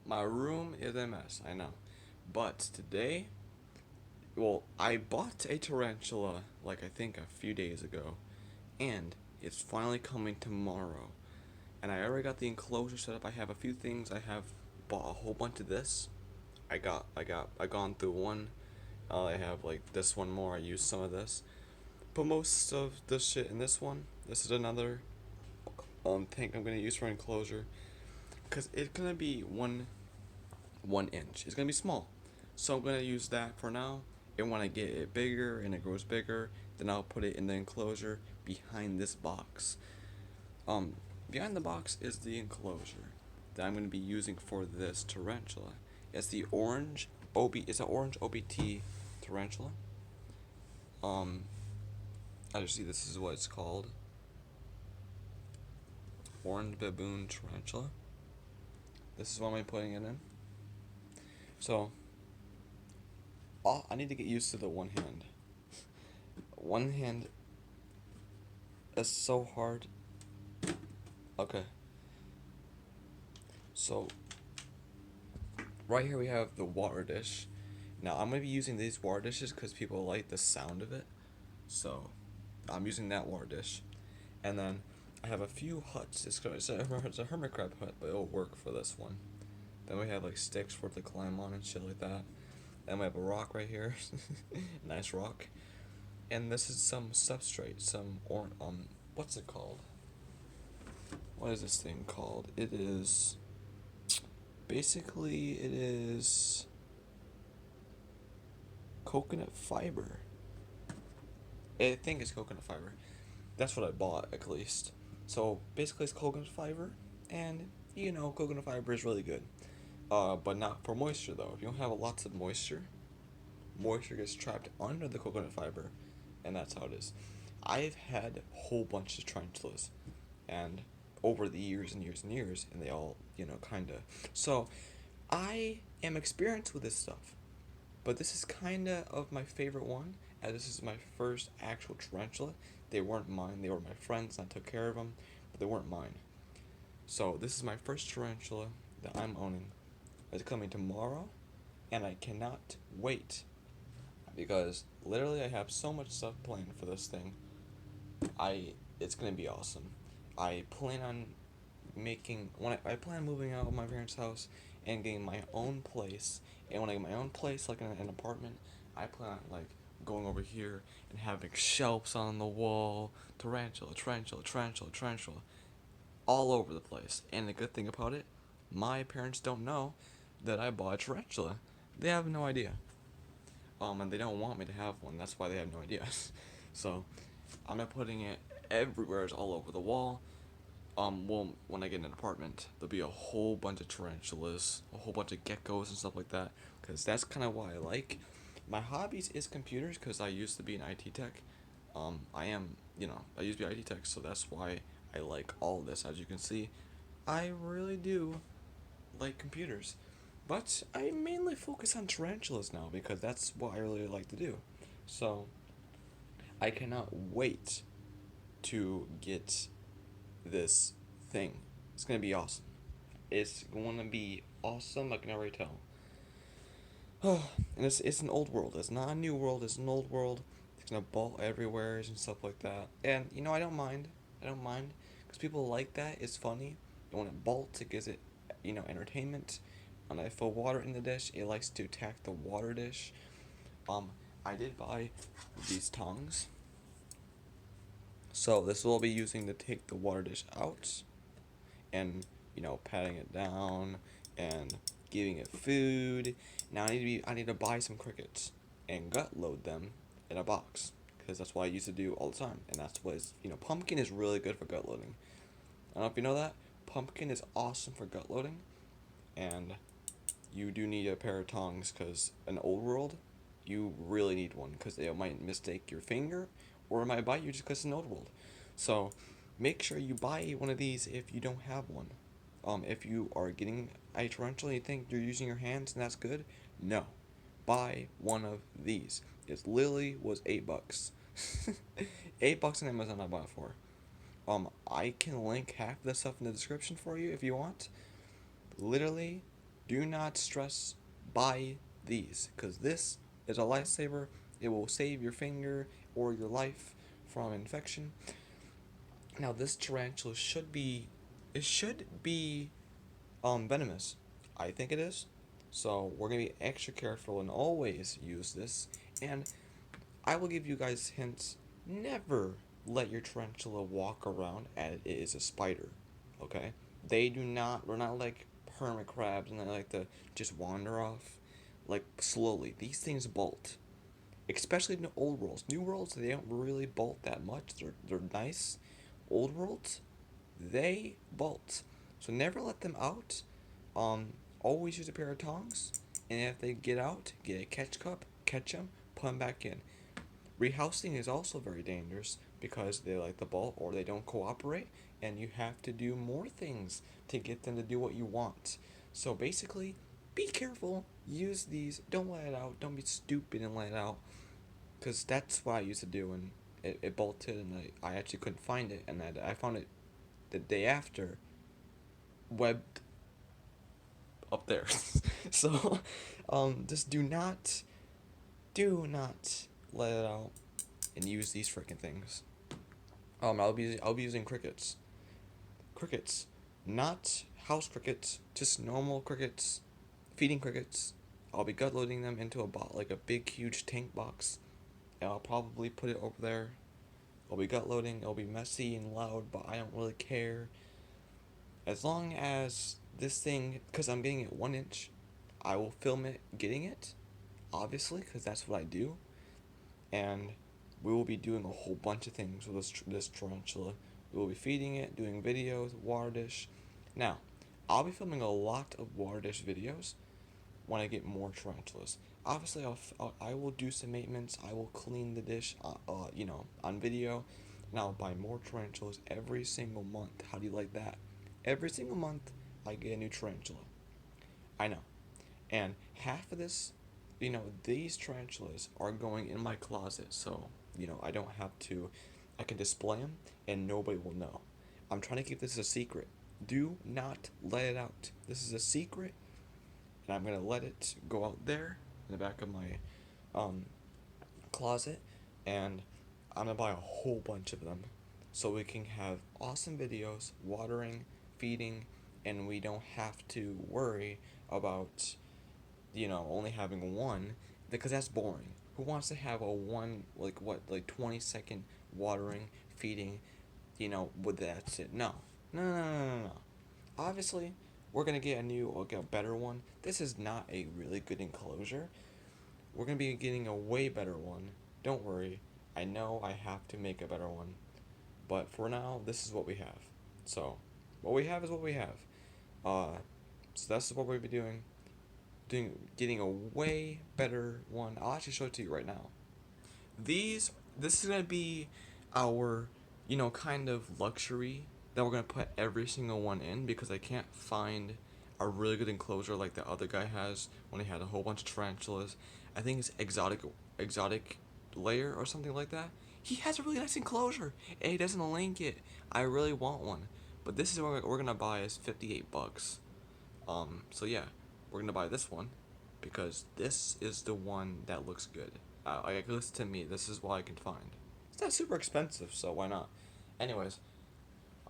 My room is a mess, I know. But today, well, I bought a tarantula, like I think a few days ago, and it's finally coming tomorrow. And I already got the enclosure set up. I have a few things. I have bought a whole bunch of this. I gone through one. I have like this one more. I used some of this. But most of the shit in this one, this is another tank I'm gonna use for enclosure, cause it's gonna be 1 inch. It's gonna be small, so I'm gonna use that for now. And when I get it bigger and it grows bigger, then I'll put it in the enclosure behind this box. Um, Behind the box is the enclosure that I'm gonna be using for this tarantula. It's the orange OB. It's an orange OBT tarantula. Um, as you see, this is what it's called. Orange baboon tarantula. This is what I'm putting it in. So, I need to get used to the one hand. One hand is so hard. Okay. So, right here we have the water dish. Now, I'm going to be using these water dishes because people like the sound of it. So, I'm using that water dish. And then, I have a few huts. It's a hermit crab hut, but it'll work for this one. Then we have like sticks for it to climb on and shit like that. Then we have a rock right here. Nice rock. And this is some substrate, what's it called? What is this thing called? It is coconut fiber. I think it's coconut fiber. That's what I bought, at least. So basically, it's coconut fiber, and coconut fiber is really good. But not for moisture though. If you don't have lots of moisture, moisture gets trapped under the coconut fiber, and that's how it is. I've had a whole bunch of tarantulas, and over the years and years and years, and they all, kinda. So, I am experienced with this stuff, but this is kinda of my favorite one, as this is my first actual tarantula. They weren't mine, they were my friends, and I took care of them, but they weren't mine. So, this is my first tarantula that I'm owning. It's coming tomorrow, and I cannot wait because literally I have so much stuff planned for this thing. It's gonna be awesome. I plan on I plan on moving out of my parents' house and getting my own place. And when I get my own place, like in an apartment, I plan on like going over here and having shelves on the wall, tarantula, tarantula, tarantula, tarantula, all over the place. And the good thing about it, my parents don't know that I bought a tarantula. They have no idea. And they don't want me to have one. That's why they have no idea. So, I'm not putting it everywhere. It's all over the wall. Well, when I get an apartment, there'll be a whole bunch of tarantulas, a whole bunch of geckos and stuff like that. Because that's kind of what I like. My hobbies is computers because I used to be an IT tech. I used to be IT tech, so that's why I like all this. As you can see, I really do like computers. But I mainly focus on tarantulas now because that's what I really like to do. So, I cannot wait to get this thing. It's gonna be awesome. It's gonna be awesome. I can already tell. And it's an old world. It's not a new world. It's an old world. It's gonna bolt everywhere and stuff like that. And I don't mind. I don't mind because people like that. It's funny. And when it bolts, it gives it entertainment. When I fill water in the dish, it likes to attack the water dish. I did buy these tongs. So this will be using to take the water dish out and patting it down and giving it food. Now I need to buy some crickets and gut load them in a box because that's what I used to do all the time, and that's what is pumpkin is really good for gut loading. I don't know if you know that pumpkin is awesome for gut loading, and you do need a pair of tongs because in old world you really need one because they might mistake your finger or it might bite you just because it's an old world. So make sure you buy one of these if you don't have one. If you are getting a tarantula and you think you're using your hands and that's good, no. Buy one of these. It literally was $8. $8 on Amazon I bought it for. I can link half of this stuff in the description for you if you want. Literally, Do not stress. Buy these, because this is a lifesaver. It will save your finger or your life from infection. Now this tarantula should be venomous. I think it is. So we're gonna be extra careful and always use this. And I will give you guys hints. Never let your tarantula walk around as it is a spider. Okay? They do not. We're not like hermit crabs and they like to just wander off. Like slowly. These things bolt. Especially in the old worlds. New worlds they don't really bolt that much. They're nice. Old worlds, they bolt. So never let them out. Always use a pair of tongs. And if they get out, get a catch cup, catch them, put them back in. Rehousing is also very dangerous because they like the ball or they don't cooperate, and you have to do more things to get them to do what you want. So basically, be careful. Use these. Don't let it out. Don't be stupid and let it out. Because that's what I used to do, and it bolted, and I actually couldn't find it, and I found it the day after, webbed up there. So, just do not let it out and use these freaking things. I'll be using crickets. Crickets, not house crickets, just normal crickets, feeding crickets. I'll be gut loading them into like a big huge tank box. And I'll probably put it over there. I'll be gut loading. It'll be messy and loud, but I don't really care. As long as this thing, because I'm getting it 1 inch, I will film it getting it, obviously, because that's what I do. And we will be doing a whole bunch of things with this tarantula. We will be feeding it, doing videos, water dish. Now, I'll be filming a lot of water dish videos when I get more tarantulas. Obviously, I will do some maintenance. I will clean the dish, on video. And I'll buy more tarantulas every single month. How do you like that? Every single month, I get a new tarantula. I know. And half of this, these tarantulas are going in my closet, so, I don't have to, I can display them and nobody will know. I'm trying to keep this a secret. Do not let it out. This is a secret, and I'm going to let it go out there in the back of my closet, and I'm going to buy a whole bunch of them so we can have awesome videos, watering, feeding, and we don't have to worry about only having one, because that's boring. Who wants to have a one, like 20-second watering, feeding, with that's it? No. No, no, no, no, no, no. Obviously, we're going to get a better one. This is not a really good enclosure. We're going to be getting a way better one. Don't worry. I know I have to make a better one. But for now, this is what we have. So, what we have is what we have. So that's what we'll be getting a way better one. I'll actually show it to you right now. This is gonna be our, kind of luxury that we're gonna put every single one in, because I can't find a really good enclosure like the other guy has when he had a whole bunch of tarantulas. I think it's exotic layer or something like that. He has a really nice enclosure and he doesn't link it. I really want one, but this is what we're gonna buy is $58. So yeah, we're gonna buy this one because this is the one that looks good. At least to me, this is what I can find. It's not super expensive, so why not? Anyways,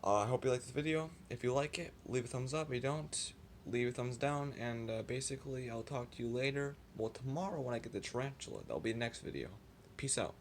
I hope you liked this video. If you like it, leave a thumbs up. If you don't, leave a thumbs down. And basically, I'll talk to you later. Well, tomorrow when I get the tarantula, that'll be the next video. Peace out.